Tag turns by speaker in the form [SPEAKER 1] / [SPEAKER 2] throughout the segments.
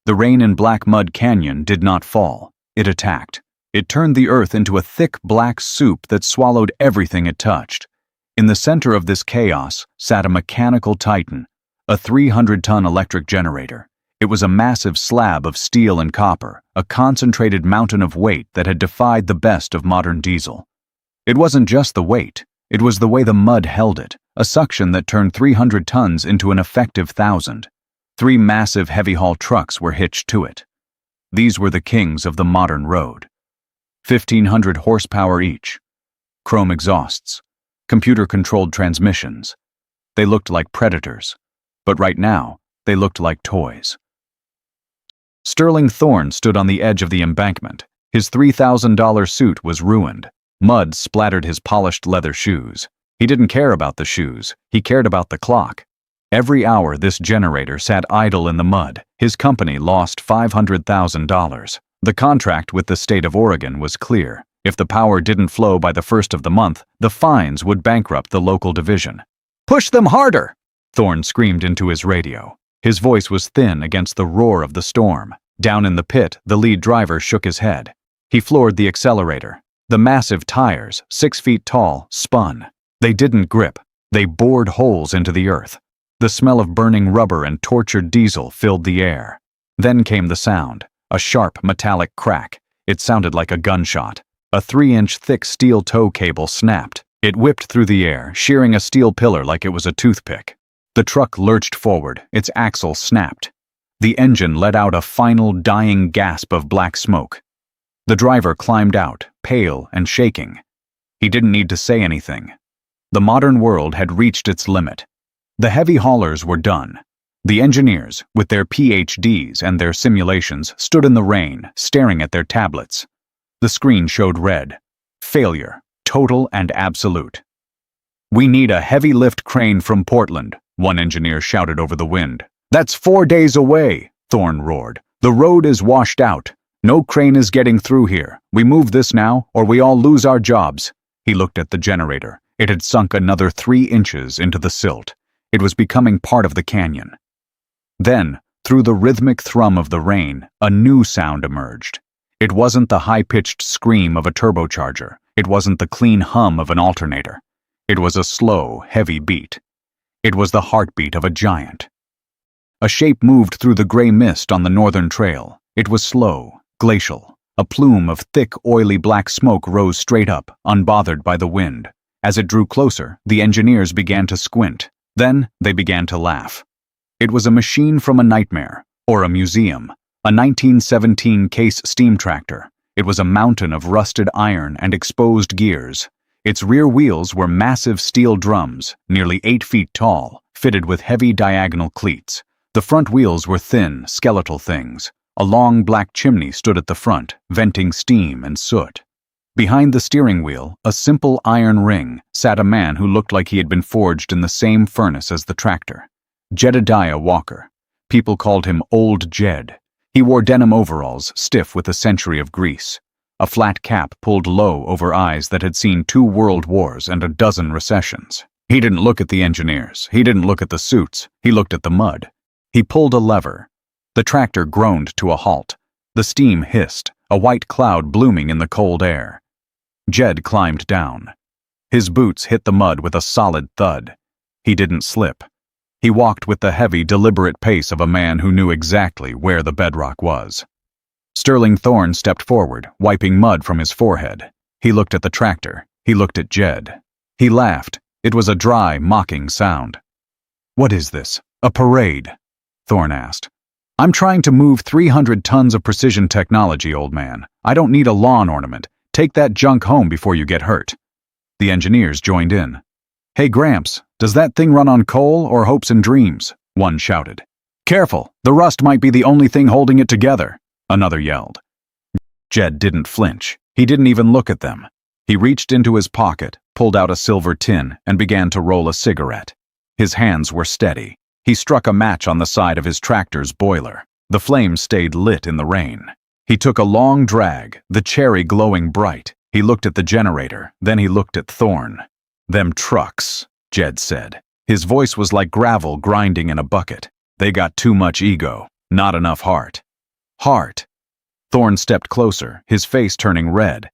[SPEAKER 1] The rain in Black Mud Canyon did not fall. It attacked. It turned the earth into a thick black soup that swallowed everything it touched. In the center of this chaos sat a mechanical titan, a 300-ton electric generator. It was a massive slab of steel and copper, a concentrated mountain of weight that had defied the best of modern diesel. It wasn't just the weight, it was the way the mud held it, a suction that turned 300 tons into an effective 1,000. 3 massive heavy-haul trucks were hitched to it. These were the kings of the modern road. 1,500 horsepower each. Chrome exhausts. Computer-controlled transmissions. They looked like predators, but right now, they looked like toys. Sterling Thorne stood on the edge of the embankment. His $3,000 suit was ruined. Mud splattered his polished leather shoes. He didn't care about the shoes. He cared about the clock. Every hour this generator sat idle in the mud. His company lost $500,000. The contract with the state of Oregon was clear. If the power didn't flow by the first of the month, the fines would bankrupt the local division. "Push them harder!" Thorne screamed into his radio. His voice was thin against the roar of the storm. Down in the pit, the lead driver shook his head. He floored the accelerator. The massive tires, 6 feet tall, spun. They didn't grip. They bored holes into the earth. The smell of burning rubber and tortured diesel filled the air. Then came the sound, a sharp metallic crack. It sounded like a gunshot. A 3-inch thick steel tow cable snapped. It whipped through the air, shearing a steel pillar like it was a toothpick. The truck lurched forward, its axle snapped. The engine let out a final dying gasp of black smoke. The driver climbed out, pale and shaking. He didn't need to say anything. The modern world had reached its limit. The heavy haulers were done. The engineers, with their PhDs and their simulations, stood in the rain, staring at their tablets. The screen showed red. Failure, total and absolute. "We need a heavy lift crane from Portland," one engineer shouted over the wind. "That's 4 days away," Thorne roared. "The road is washed out. No crane is getting through here. We move this now, or we all lose our jobs." He looked at the generator. It had sunk another 3 inches into the silt. It was becoming part of the canyon. Then, through the rhythmic thrum of the rain, a new sound emerged. It wasn't the high-pitched scream of a turbocharger. It wasn't the clean hum of an alternator. It was a slow, heavy beat. It was the heartbeat of a giant. A shape moved through the gray mist on the northern trail. It was slow, glacial. A plume of thick, oily black smoke rose straight up, unbothered by the wind. As it drew closer, the engineers began to squint. Then they began to laugh. It was a machine from a nightmare, or a museum. A 1917 Case steam tractor. It was a mountain of rusted iron and exposed gears. Its rear wheels were massive steel drums, nearly 8 feet tall, fitted with heavy diagonal cleats. The front wheels were thin, skeletal things. A long black chimney stood at the front, venting steam and soot. Behind the steering wheel, a simple iron ring, sat a man who looked like he had been forged in the same furnace as the tractor. Jedediah Walker. People called him Old Jed. He wore denim overalls, stiff with a century of grease. A flat cap pulled low over eyes that had seen 2 world wars and a dozen recessions. He didn't look at the engineers. He didn't look at the suits. He looked at the mud. He pulled a lever. The tractor groaned to a halt. The steam hissed, a white cloud blooming in the cold air. Jed climbed down. His boots hit the mud with a solid thud. He didn't slip. He walked with the heavy, deliberate pace of a man who knew exactly where the bedrock was. Sterling Thorne stepped forward, wiping mud from his forehead. He looked at the tractor. He looked at Jed. He laughed. It was a dry, mocking sound. "What is this? A parade?" Thorne asked. "I'm trying to move 300 tons of precision technology, old man. I don't need a lawn ornament. Take that junk home before you get hurt." The engineers joined in. "Hey, Gramps, does that thing run on coal or hopes and dreams?" one shouted. "Careful, the rust might be the only thing holding it together," another yelled. Jed didn't flinch. He didn't even look at them. He reached into his pocket, pulled out a silver tin, and began to roll a cigarette. His hands were steady. He struck a match on the side of his tractor's boiler. The flames stayed lit in the rain. He took a long drag, the cherry glowing bright. He looked at the generator, then he looked at Thorne. "Them trucks," Jed said. His voice was like gravel grinding in a bucket. "They got too much ego, not enough heart. Heart. Thorn stepped closer, his face turning red.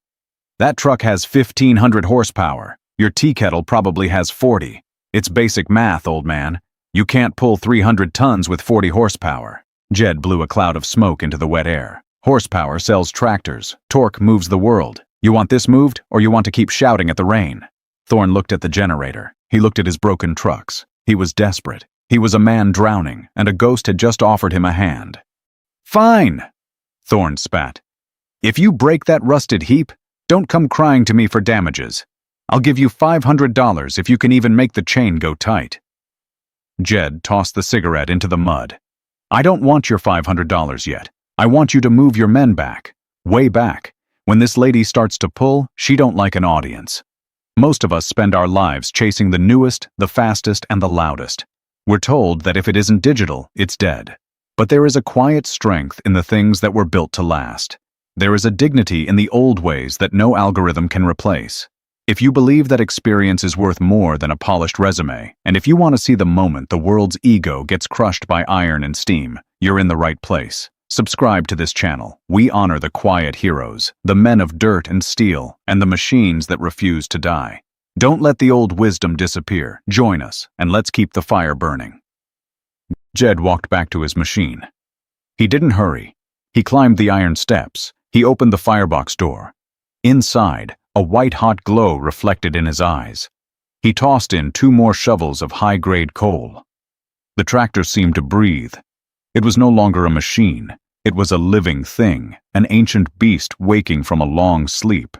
[SPEAKER 1] That truck has 1,500 horsepower. Your teakettle probably has 40. It's basic math, old man. You can't pull 300 tons with 40 horsepower. Jed blew a cloud of smoke into the wet air. Horsepower sells tractors. Torque moves the world. You want this moved, or you want to keep shouting at the rain? Thorn looked at the generator. He looked at his broken trucks. He was desperate. He was a man drowning, and a ghost had just offered him a hand. Fine, Thorn spat. If you break that rusted heap, don't come crying to me for damages. I'll give you $500 if you can even make the chain go tight. Jed tossed the cigarette into the mud. I don't want your $500 yet. I want you to move your men back. Way back. When this lady starts to pull, she don't like an audience. Most of us spend our lives chasing the newest, the fastest, and the loudest. We're told that if it isn't digital, it's dead. But there is a quiet strength in the things that were built to last. There is a dignity in the old ways that no algorithm can replace. If you believe that experience is worth more than a polished resume, and if you want to see the moment the world's ego gets crushed by iron and steam, you're in the right place. Subscribe to this channel. We honor the quiet heroes, the men of dirt and steel, and the machines that refuse to die. Don't let the old wisdom disappear. Join us, and let's keep the fire burning. Jed walked back to his machine. He didn't hurry. He climbed the iron steps. He opened the firebox door. Inside, a white-hot glow reflected in his eyes. He tossed in 2 more shovels of high-grade coal. The tractor seemed to breathe. It was no longer a machine. It was a living thing, an ancient beast waking from a long sleep.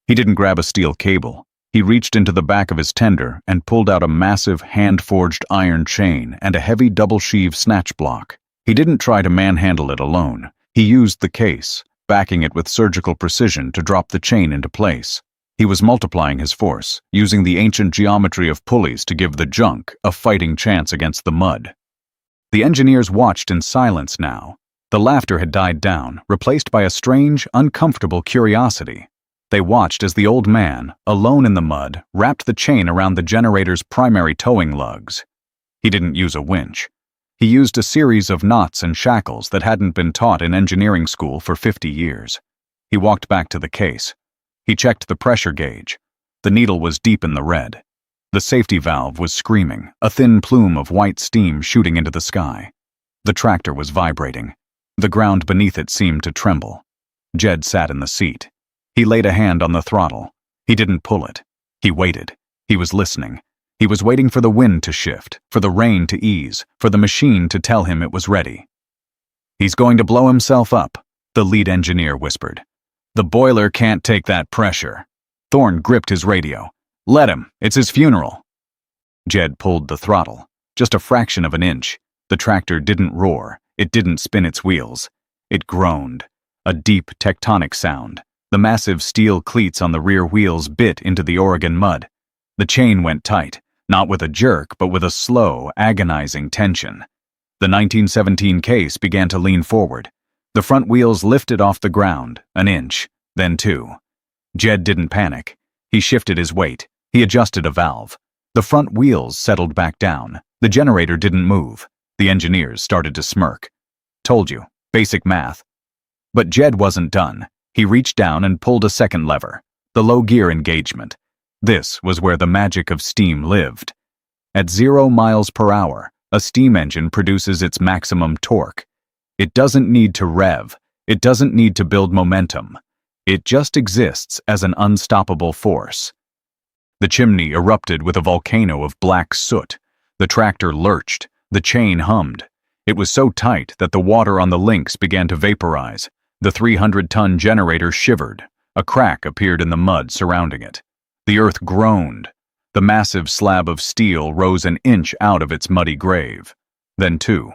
[SPEAKER 1] He didn't grab a steel cable. He reached into the back of his tender and pulled out a massive hand-forged iron chain and a heavy double-sheave snatch block. He didn't try to manhandle it alone. He used the case, backing it with surgical precision to drop the chain into place. He was multiplying his force, using the ancient geometry of pulleys to give the junk a fighting chance against the mud. The engineers watched in silence now. The laughter had died down, replaced by a strange, uncomfortable curiosity. They watched as the old man, alone in the mud, wrapped the chain around the generator's primary towing lugs. He didn't use a winch. He used a series of knots and shackles that hadn't been taught in engineering school for 50 years. He walked back to the case. He checked the pressure gauge. The needle was deep in the red. The safety valve was screaming, a thin plume of white steam shooting into the sky. The tractor was vibrating. The ground beneath it seemed to tremble. Jed sat in the seat. He laid a hand on the throttle. He didn't pull it. He waited. He was listening. He was waiting for the wind to shift, for the rain to ease, for the machine to tell him it was ready. He's going to blow himself up, the lead engineer whispered. The boiler can't take that pressure. Thorn gripped his radio. Let him. It's his funeral. Jed pulled the throttle. Just a fraction of an inch. The tractor didn't roar. It didn't spin its wheels. It groaned. A deep tectonic sound. The massive steel cleats on the rear wheels bit into the Oregon mud. The chain went tight, not with a jerk, but with a slow, agonizing tension. The 1917 case began to lean forward. The front wheels lifted off the ground, an inch, then 2. Jed didn't panic. He shifted his weight. He adjusted a valve. The front wheels settled back down. The generator didn't move. The engineers started to smirk. Told you, basic math. But Jed wasn't done. He reached down and pulled a second lever, the low gear engagement. This was where the magic of steam lived. At 0 miles per hour, a steam engine produces its maximum torque. It doesn't need to rev. It doesn't need to build momentum. It just exists as an unstoppable force. The chimney erupted with a volcano of black soot. The tractor lurched. The chain hummed. It was so tight that the water on the links began to vaporize. The 300-ton generator shivered. A crack appeared in the mud surrounding it. The earth groaned. The massive slab of steel rose an inch out of its muddy grave. Then 2.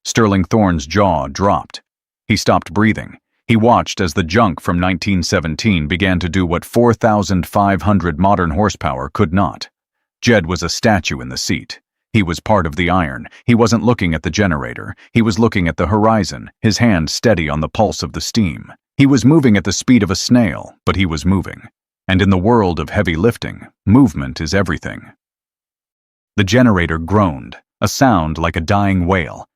[SPEAKER 1] Sterling Thorn's jaw dropped. He stopped breathing. He watched as the junk from 1917 began to do what 4,500 modern horsepower could not. Jed was a statue in the seat. He was part of the iron. He wasn't looking at the generator. He was looking at the horizon, his hand steady on the pulse of the steam. He was moving at the speed of a snail, but he was moving. And in the world of heavy lifting, movement is everything. The generator groaned, a sound like a dying whale.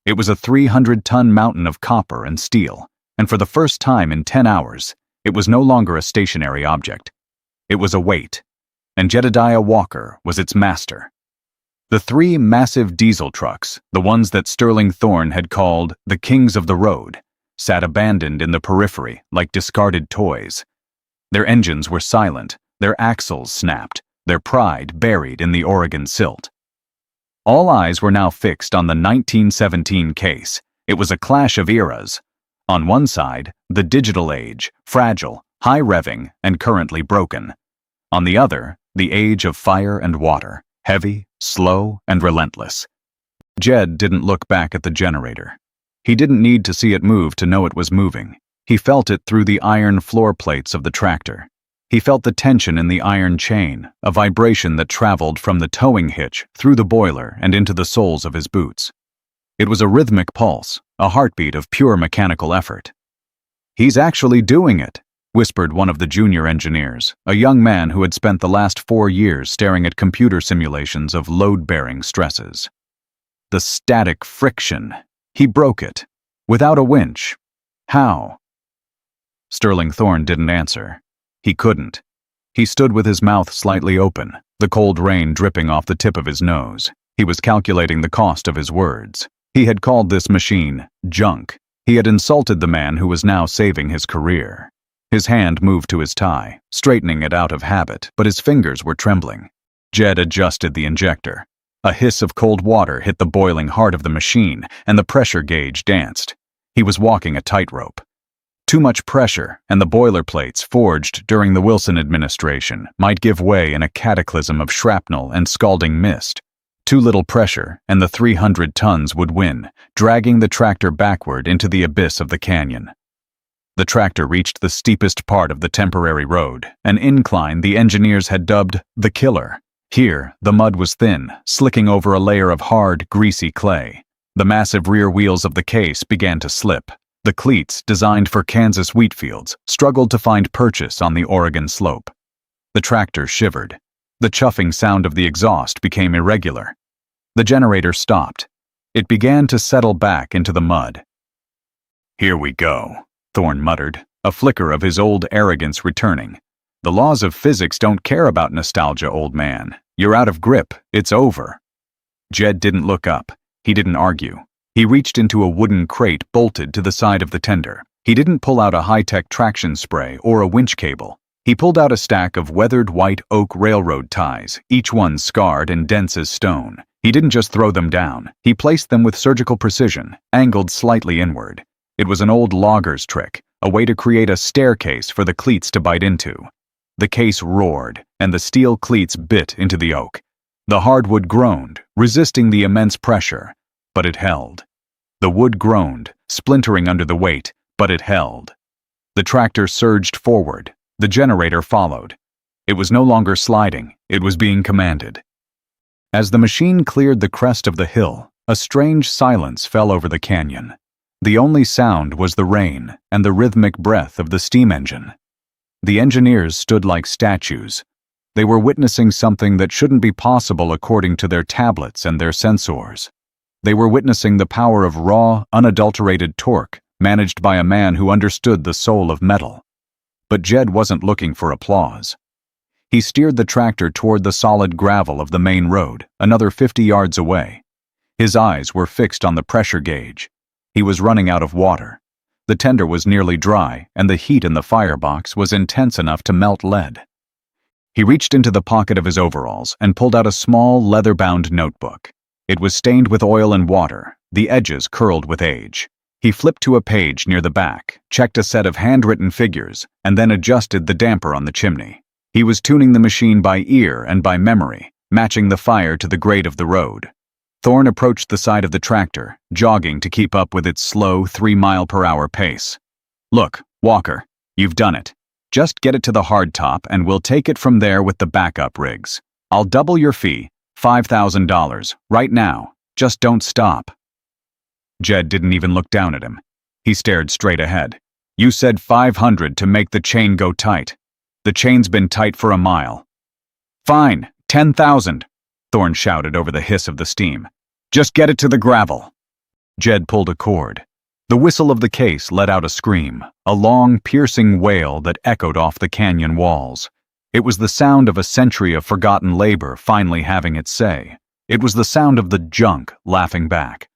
[SPEAKER 1] It was a 300-ton mountain of copper and steel, and for the first time in 10 hours, it was no longer a stationary object. It was a weight, and Jedediah Walker was its master. The 3 massive diesel trucks, the ones that Sterling Thorne had called the Kings of the Road, sat abandoned in the periphery like discarded toys. Their engines were silent, their axles snapped, their pride buried in the Oregon silt. All eyes were now fixed on the 1917 case. It was a clash of eras. On one side, the digital age, fragile, high-revving, and currently broken. On the other, the age of fire and water, heavy, slow, and relentless. Jed didn't look back at the generator. He didn't need to see it move to know it was moving. He felt it through the iron floor plates of the tractor. He felt the tension in the iron chain, a vibration that traveled from the towing hitch through the boiler and into the soles of his boots. It was a rhythmic pulse, a heartbeat of pure mechanical effort. "He's actually doing it," whispered one of the junior engineers, a young man who had spent the last 4 years staring at computer simulations of load-bearing stresses. The static friction. He broke it. Without a winch. How? Sterling Thorne didn't answer. He couldn't. He stood with his mouth slightly open, the cold rain dripping off the tip of his nose. He was calculating the cost of his words. He had called this machine junk. He had insulted the man who was now saving his career. His hand moved to his tie, straightening it out of habit, but his fingers were trembling. Jed adjusted the injector. A hiss of cold water hit the boiling heart of the machine, and the pressure gauge danced. He was walking a tightrope. Too much pressure, and the boiler plates forged during the Wilson administration might give way in a cataclysm of shrapnel and scalding mist. Too little pressure, and the 300 tons would win, dragging the tractor backward into the abyss of the canyon. The tractor reached the steepest part of the temporary road, an incline the engineers had dubbed the killer. Here, the mud was thin, slicking over a layer of hard, greasy clay. The massive rear wheels of the case began to slip. The cleats, designed for Kansas wheat fields, struggled to find purchase on the Oregon slope. The tractor shivered. The chuffing sound of the exhaust became irregular. The generator stopped. It began to settle back into the mud. "Here we go," Thorne muttered, a flicker of his old arrogance returning. "The laws of physics don't care about nostalgia, old man. You're out of grip. It's over." Jed didn't look up. He didn't argue. He reached into a wooden crate bolted to the side of the tender. He didn't pull out a high-tech traction spray or a winch cable. He pulled out a stack of weathered white oak railroad ties, each one scarred and dense as stone. He didn't just throw them down. He placed them with surgical precision, angled slightly inward. It was an old logger's trick, a way to create a staircase for the cleats to bite into. The case roared, and the steel cleats bit into the oak. The hardwood groaned, resisting the immense pressure, but it held. The wood groaned, splintering under the weight, but it held. The tractor surged forward. The generator followed. It was no longer sliding, it was being commanded. As the machine cleared the crest of the hill, a strange silence fell over the canyon. The only sound was the rain and the rhythmic breath of the steam engine. The engineers stood like statues. They were witnessing something that shouldn't be possible according to their tablets and their sensors. They were witnessing the power of raw, unadulterated torque, managed by a man who understood the soul of metal. But Jed wasn't looking for applause. He steered the tractor toward the solid gravel of the main road, another 50 yards away. His eyes were fixed on the pressure gauge. He was running out of water. The tender was nearly dry, and the heat in the firebox was intense enough to melt lead. He reached into the pocket of his overalls and pulled out a small, leather-bound notebook. It was stained with oil and water, the edges curled with age. He flipped to a page near the back, checked a set of handwritten figures, and then adjusted the damper on the chimney. He was tuning the machine by ear and by memory, matching the fire to the grade of the road. Thorne approached the side of the tractor, jogging to keep up with its slow 3-mile-per-hour pace. "Look, Walker, you've done it. Just get it to the hardtop and we'll take it from there with the backup rigs. I'll double your fee, $5,000, right now. Just don't stop." Jed didn't even look down at him. He stared straight ahead. "You said 500 to make the chain go tight. The chain's been tight for a mile." "Fine, 10,000. Thorne shouted over the hiss of the steam. "Just get it to the gravel." Jed pulled a cord. The whistle of the case let out a scream, a long, piercing wail that echoed off the canyon walls. It was the sound of a century of forgotten labor finally having its say. It was the sound of the junk laughing back.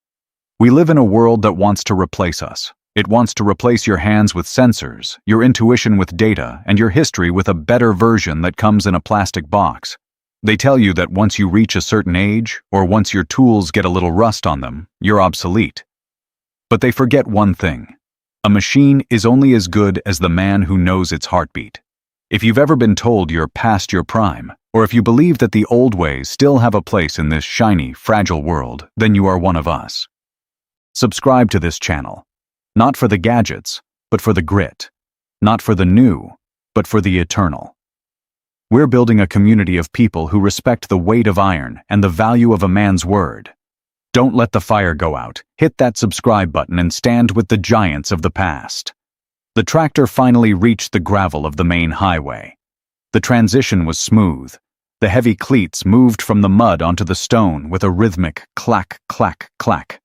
[SPEAKER 1] We live in a world that wants to replace us. It wants to replace your hands with sensors, your intuition with data, and your history with a better version that comes in a plastic box. They tell you that once you reach a certain age, or once your tools get a little rust on them, you're obsolete. But they forget one thing. A machine is only as good as the man who knows its heartbeat. If you've ever been told you're past your prime, or if you believe that the old ways still have a place in this shiny, fragile world, then you are one of us. Subscribe to this channel. Not for the gadgets, but for the grit. Not for the new, but for the eternal. We're building a community of people who respect the weight of iron and the value of a man's word. Don't let the fire go out. Hit that subscribe button and stand with the giants of the past. The tractor finally reached the gravel of the main highway. The transition was smooth. The heavy cleats moved from the mud onto the stone with a rhythmic clack, clack, clack.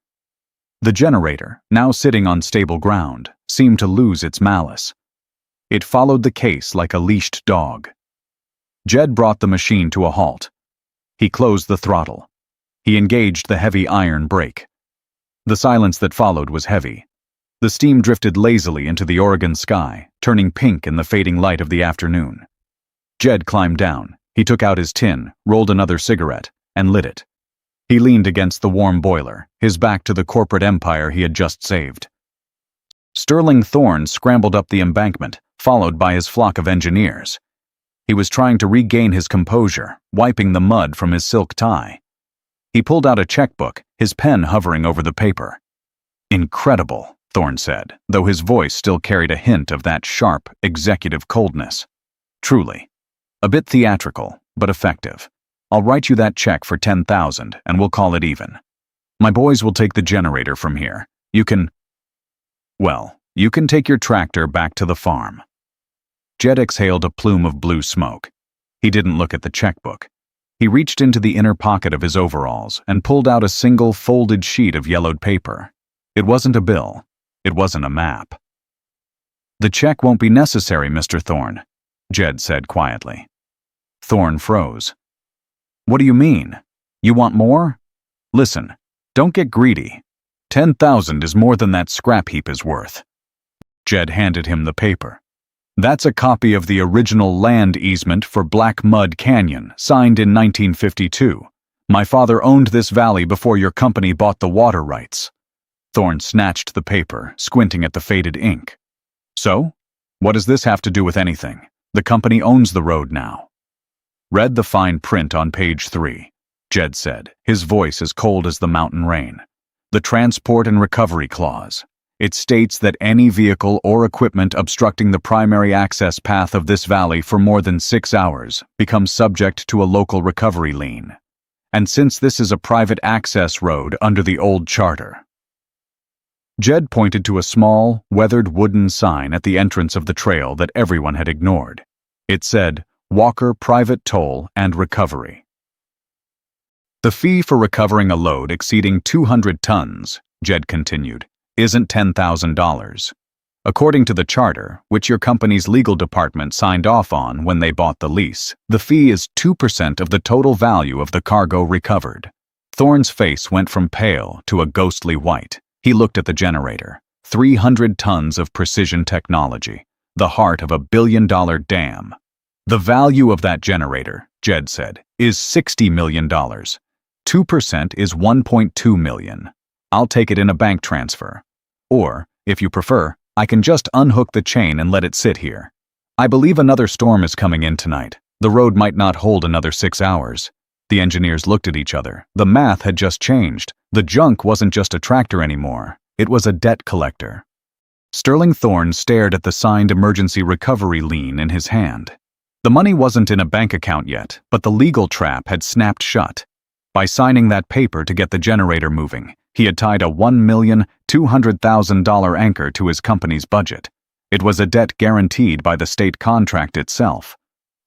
[SPEAKER 1] The generator, now sitting on stable ground, seemed to lose its malice. It followed the case like a leashed dog. Jed brought the machine to a halt. He closed the throttle. He engaged the heavy iron brake. The silence that followed was heavy. The steam drifted lazily into the Oregon sky, turning pink in the fading light of the afternoon. Jed climbed down. He took out his tin, rolled another cigarette, and lit it. He leaned against the warm boiler, his back to the corporate empire he had just saved. Sterling Thorne scrambled up the embankment, followed by his flock of engineers. He was trying to regain his composure, wiping the mud from his silk tie. He pulled out a checkbook, his pen hovering over the paper. "Incredible," Thorne said, though his voice still carried a hint of that sharp, executive coldness. "Truly. A bit theatrical, but effective. I'll write you that check for $10,000, and we'll call it even. My boys will take the generator from here. You can take your tractor back to the farm." Jed exhaled a plume of blue smoke. He didn't look at the checkbook. He reached into the inner pocket of his overalls and pulled out a single folded sheet of yellowed paper. It wasn't a bill. It wasn't a map. "The check won't be necessary, Mr. Thorne," Jed said quietly. Thorne froze. "What do you mean? You want more? Listen, don't get greedy. 10,000 is more than that scrap heap is worth." Jed handed him the paper. "That's a copy of the original land easement for Black Mud Canyon, signed in 1952. My father owned this valley before your company bought the water rights." Thorne snatched the paper, squinting at the faded ink. "So? What does this have to do with anything? The company owns the road now." "Read the fine print on page 3, Jed said, his voice as cold as the mountain rain. "The transport and recovery clause. It states that any vehicle or equipment obstructing the primary access path of this valley for more than 6 hours becomes subject to a local recovery lien. And since this is a private access road under the old charter." Jed pointed to a small, weathered wooden sign at the entrance of the trail that everyone had ignored. It said, "Walker Private Toll and Recovery." "The fee for recovering a load exceeding 200 tons, Jed continued, isn't $10,000. According to the charter, which your company's legal department signed off on when they bought the lease, the fee is 2% of the total value of the cargo recovered." Thorne's face went from pale to a ghostly white. He looked at the generator. 300 tons of precision technology, the heart of a billion-dollar dam. "The value of that generator," Jed said, "is $60 million. 2% is $1.2 million. I'll take it in a bank transfer. Or, if you prefer, I can just unhook the chain and let it sit here. I believe another storm is coming in tonight. The road might not hold another 6 hours. The engineers looked at each other. The math had just changed. The junk wasn't just a tractor anymore. It was a debt collector. Sterling Thorne stared at the signed emergency recovery lien in his hand. The money wasn't in a bank account yet, but the legal trap had snapped shut. By signing that paper to get the generator moving, he had tied a $1,200,000 anchor to his company's budget. It was a debt guaranteed by the state contract itself.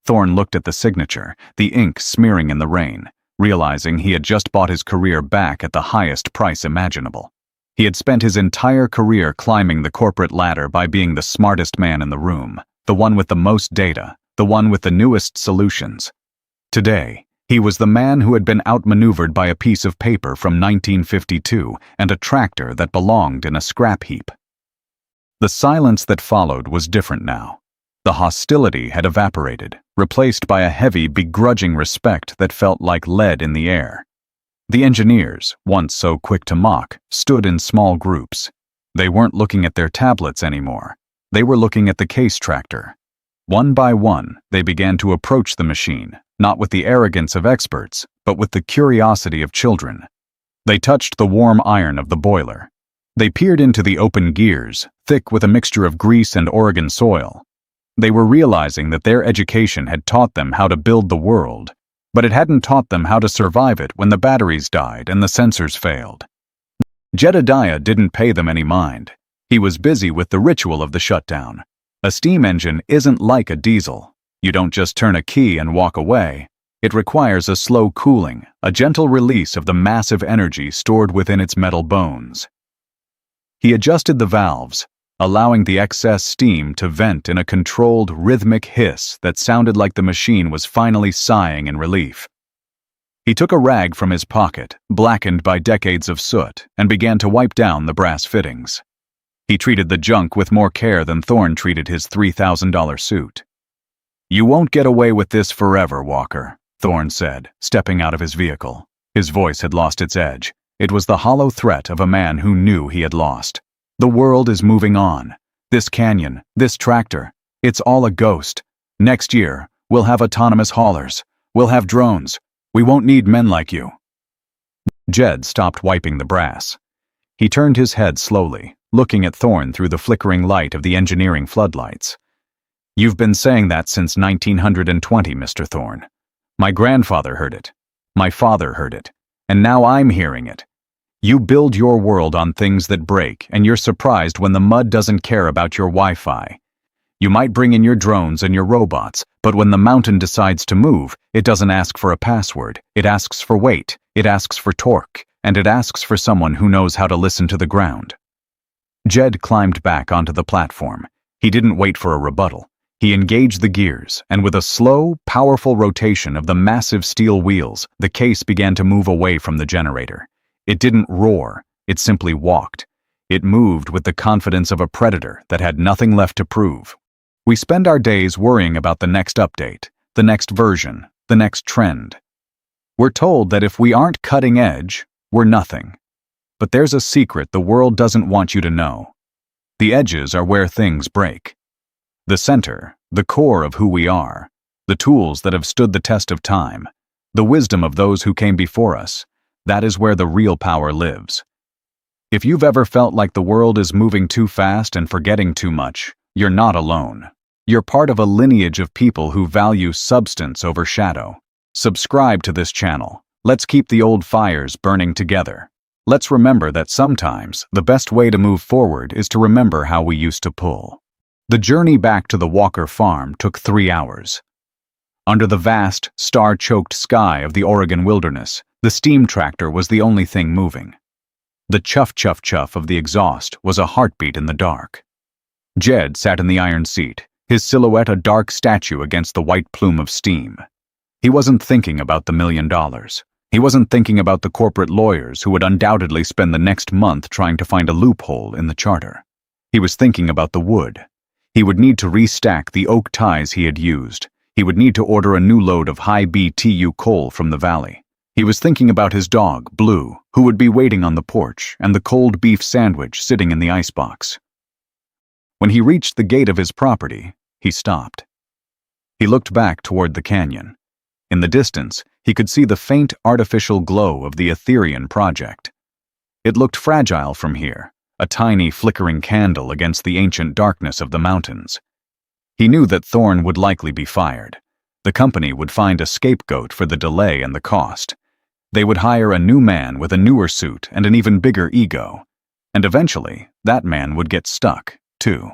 [SPEAKER 1] Thorne looked at the signature, the ink smearing in the rain, realizing he had just bought his career back at the highest price imaginable. He had spent his entire career climbing the corporate ladder by being the smartest man in the room, the one with the most data, the one with the newest solutions. Today, he was the man who had been outmaneuvered by a piece of paper from 1952 and a tractor that belonged in a scrap heap. The silence that followed was different now. The hostility had evaporated, replaced by a heavy, begrudging respect that felt like lead in the air. The engineers, once so quick to mock, stood in small groups. They weren't looking at their tablets anymore. They were looking at the case tractor. One by one, they began to approach the machine, not with the arrogance of experts, but with the curiosity of children. They touched the warm iron of the boiler. They peered into the open gears, thick with a mixture of grease and Oregon soil. They were realizing that their education had taught them how to build the world, but it hadn't taught them how to survive it when the batteries died and the sensors failed. Jedediah didn't pay them any mind. He was busy with the ritual of the shutdown. A steam engine isn't like a diesel. You don't just turn a key and walk away. It requires a slow cooling, a gentle release of the massive energy stored within its metal bones. He adjusted the valves, allowing the excess steam to vent in a controlled, rhythmic hiss that sounded like the machine was finally sighing in relief. He took a rag from his pocket, blackened by decades of soot, and began to wipe down the brass fittings. He treated the junk with more care than Thorne treated his $3,000 suit. "You won't get away with this forever, Walker," Thorne said, stepping out of his vehicle. His voice had lost its edge. It was the hollow threat of a man who knew he had lost. "The world is moving on. This canyon, this tractor, it's all a ghost. Next year, we'll have autonomous haulers. We'll have drones. We won't need men like you." Jed stopped wiping the brass. He turned his head slowly, looking at Thorne through the flickering light of the engineering floodlights. "You've been saying that since 1920, Mr. Thorne. My grandfather heard it. My father heard it. And now I'm hearing it. You build your world on things that break, and you're surprised when the mud doesn't care about your Wi-Fi. You might bring in your drones and your robots, but when the mountain decides to move, it doesn't ask for a password. It asks for weight, it asks for torque, and it asks for someone who knows how to listen to the ground." Jed climbed back onto the platform. He didn't wait for a rebuttal. He engaged the gears, and with a slow, powerful rotation of the massive steel wheels, the case began to move away from the generator. It didn't roar, it simply walked. It moved with the confidence of a predator that had nothing left to prove. We spend our days worrying about the next update, the next version, the next trend. We're told that if we aren't cutting edge, we're nothing. But there's a secret the world doesn't want you to know. The edges are where things break. The center, the core of who we are, the tools that have stood the test of time, the wisdom of those who came before us, that is where the real power lives. If you've ever felt like the world is moving too fast and forgetting too much, you're not alone. You're part of a lineage of people who value substance over shadow. Subscribe to this channel. Let's keep the old fires burning together. Let's remember that sometimes the best way to move forward is to remember how we used to pull. The journey back to the Walker farm took 3 hours. Under the vast, star-choked sky of the Oregon wilderness, the steam tractor was the only thing moving. The chuff-chuff-chuff of the exhaust was a heartbeat in the dark. Jed sat in the iron seat, his silhouette a dark statue against the white plume of steam. He wasn't thinking about the $1 million. He wasn't thinking about the corporate lawyers who would undoubtedly spend the next month trying to find a loophole in the charter. He was thinking about the wood. He would need to restack the oak ties he had used. He would need to order a new load of high BTU coal from the valley. He was thinking about his dog, Blue, who would be waiting on the porch, and the cold beef sandwich sitting in the icebox. When he reached the gate of his property, he stopped. He looked back toward the canyon. In the distance, he could see the faint artificial glow of the Aetherion project. It looked fragile from here, a tiny flickering candle against the ancient darkness of the mountains. He knew that Thorne would likely be fired. The company would find a scapegoat for the delay and the cost. They would hire a new man with a newer suit and an even bigger ego. And eventually, that man would get stuck, too.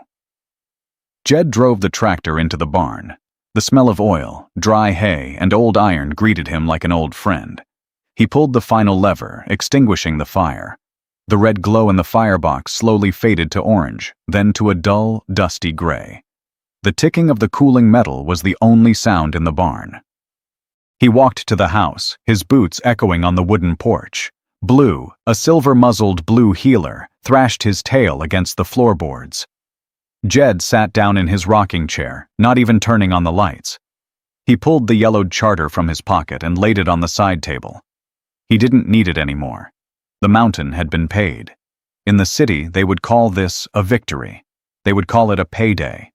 [SPEAKER 1] Jed drove the tractor into the barn. The smell of oil, dry hay, and old iron greeted him like an old friend. He pulled the final lever, extinguishing the fire. The red glow in the firebox slowly faded to orange, then to a dull, dusty gray. The ticking of the cooling metal was the only sound in the barn. He walked to the house, his boots echoing on the wooden porch. Blue, a silver-muzzled blue heeler, thrashed his tail against the floorboards. Jed sat down in his rocking chair, not even turning on the lights. He pulled the yellowed charter from his pocket and laid it on the side table. He didn't need it anymore. The mountain had been paid. In the city, they would call this a victory. They would call it a payday.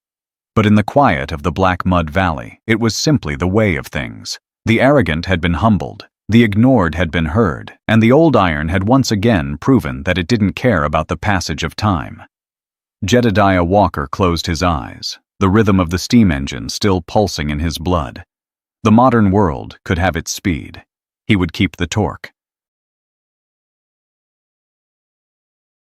[SPEAKER 1] But in the quiet of the Black Mud Valley, it was simply the way of things. The arrogant had been humbled, the ignored had been heard, and the old iron had once again proven that it didn't care about the passage of time. Jedediah Walker closed his eyes, the rhythm of the steam engine still pulsing in his blood. The modern world could have its speed. He would keep the torque.